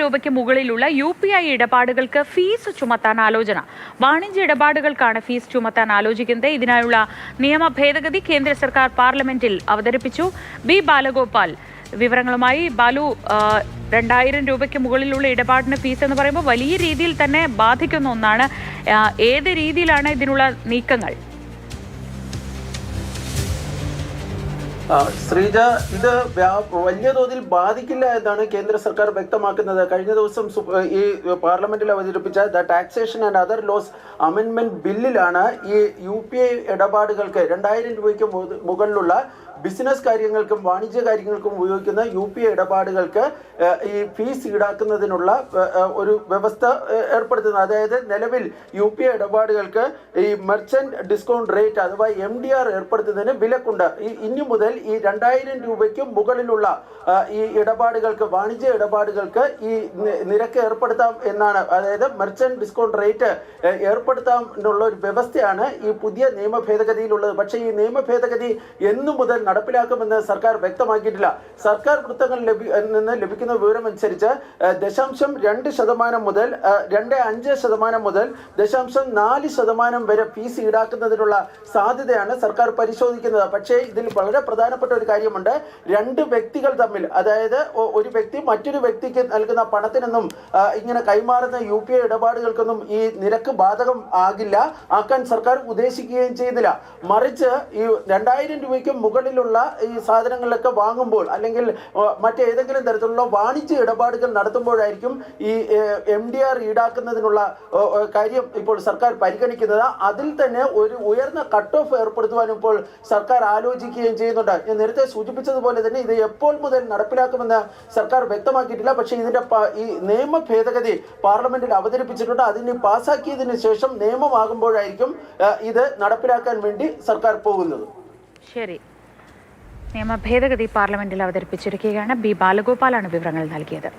രൂപയ്ക്ക് മുകളിലുള്ള UPI ഇടപാടുകൾക്ക് fees ചുമത്താൻ ആലോചന. വാണിജ്യ ഇടപാടുകൾക്കാണ് ഫീസ് ചുമത്താൻ ആലോചിക്കുന്നത്. ഇതിനായുള്ള നിയമ ഭേദഗതി കേന്ദ്ര സർക്കാർ പാർലമെന്റിൽ അവതരിപ്പിച്ചു. ബി ബാലഗോപാൽ വിവരങ്ങളുമായി. ബാലു, 2000 രൂപയ്ക്ക് മുകളിലുള്ള ഇടപാടിന് ഫീസ് എന്ന് പറയുമ്പോൾ വലിയ രീതിയിൽ തന്നെ ബാധിക്കുന്ന ഒന്നാണ്. ഏത് രീതിയിലാണ് ഇതിനുള്ള നീക്കങ്ങൾ? ശ്രീജ, ഇത് വലിയ തോതിൽ ബാധിക്കില്ല എന്നാണ് കേന്ദ്ര സർക്കാർ വ്യക്തമാക്കുന്നത്. കഴിഞ്ഞ ദിവസം ഈ പാർലമെന്റിൽ അവതരിപ്പിച്ച the taxation and other laws അമെൻമെന്റ് ബില്ലിലാണ് ഈ UPI ഇടപാടുകൾക്ക് 2000 രൂപയ്ക്ക് മുകളിലുള്ള ബിസിനസ് കാര്യങ്ങൾക്കും വാണിജ്യ കാര്യങ്ങൾക്കും ഉപയോഗിക്കുന്ന UPI ഇടപാടുകൾക്ക് ഈ ഫീസ് ഈടാക്കുന്നതിനുള്ള ഒരു വ്യവസ്ഥ ഏർപ്പെടുത്തുന്നത്. അതായത് നിലവിൽ UPI ഇടപാടുകൾക്ക് ഈ മെർച്ചന്റ് ഡിസ്കൗണ്ട് റേറ്റ് അഥവാ MDR ഏർപ്പെടുത്തുന്നതിന് വിലക്കുണ്ട്. ഇനി മുതൽ ഈ 2000 രൂപയ്ക്ക് മുകളിലുള്ള ഈ ഇടപാടുകൾക്ക് വാണിജ്യ ഇടപാടുകൾക്ക് ഈ നിരക്ക് ഏർപ്പെടുത്താം എന്നാണ്. അതായത് മെർച്ചന്റ് ഡിസ്കൗണ്ട് റേറ്റ് ഏർപ്പെടുത്താം എന്നുള്ള ഒരു വ്യവസ്ഥയാണ് ഈ പുതിയ നിയമ ഭേദഗതിയിലുള്ളത്. പക്ഷേ ഈ നിയമ ഭേദഗതി എന്നു മുതൽ നടപ്പിലാക്കുമെന്ന് സർക്കാർ വ്യക്തമാക്കിയിട്ടില്ല. സർക്കാർ വൃത്തങ്ങളിൽ നിന്ന് ലഭിക്കുന്ന വിവരം അനുസരിച്ച് 0.2% മുതൽ 2.5% മുതൽ 0.4% വരെ ഫീസ് ഈടാക്കുന്നതിനുള്ള സാധ്യതയാണ് സർക്കാർ പരിശോധിക്കുന്നത്. പക്ഷേ ഇതിൽ വളരെ പ്രധാനപ്പെട്ട ഒരു കാര്യമുണ്ട്. രണ്ട് വ്യക്തികൾ തമ്മിൽ, അതായത് ഒരു വ്യക്തി മറ്റൊരു വ്യക്തിക്ക് നൽകുന്ന പണത്തിനൊന്നും ഇങ്ങനെ കൈമാറുന്ന UPI ഇടപാടുകൾക്കൊന്നും ഈ നിരക്ക് ബാധകം ആക്കാൻ സർക്കാർ ഉദ്ദേശിക്കുകയും ചെയ്തില്ല. മറിച്ച് ഈ 2000 രൂപയ്ക്ക് മുകളിലുള്ള ഈ സാധനങ്ങളൊക്കെ വാങ്ങുമ്പോൾ അല്ലെങ്കിൽ മറ്റേതെങ്കിലും തരത്തിലുള്ള വാണിജ്യ ഇടപാടുകൾ നടത്തുമ്പോഴായിരിക്കും ഈ MDR ഈടാക്കുന്നതിനുള്ള കാര്യം ഇപ്പോൾ സർക്കാർ പരിഗണിക്കുന്നത്. അതിൽ തന്നെ ഒരു ഉയർന്ന കട്ട് ഓഫ് ഏർപ്പെടുത്തുവാനും ഇപ്പോൾ സർക്കാർ ആലോചിക്കുകയും ചെയ്യുന്നുണ്ട്. ഞാൻ നേരത്തെ സൂചിപ്പിച്ചതുപോലെ തന്നെ ഇത് എപ്പോൾ മുതൽ നടപ്പിലാക്കുമെന്ന് സർക്കാർ വ്യക്തമാക്കിയിട്ടില്ല. പക്ഷേ ഇതിന്റെ ഈ നിയമ ഭേദഗതി പാർലമെന്റിൽ അവതരിപ്പിച്ചിട്ടുണ്ട്. അതിന് പാസാക്കിയതിനു ശേഷം നിയമമാകുമ്പോഴായിരിക്കും ഇത് നടപ്പിലാക്കാൻ വേണ്ടി സർക്കാർ പോകുന്നത്. ശരി, നിയമ ഭേദഗതി പാർലമെന്റിൽ അവതരിപ്പിച്ചിരിക്കുകയാണ്. ബി ബാലഗോപാലാണ് വിവരങ്ങൾ നൽകിയത്.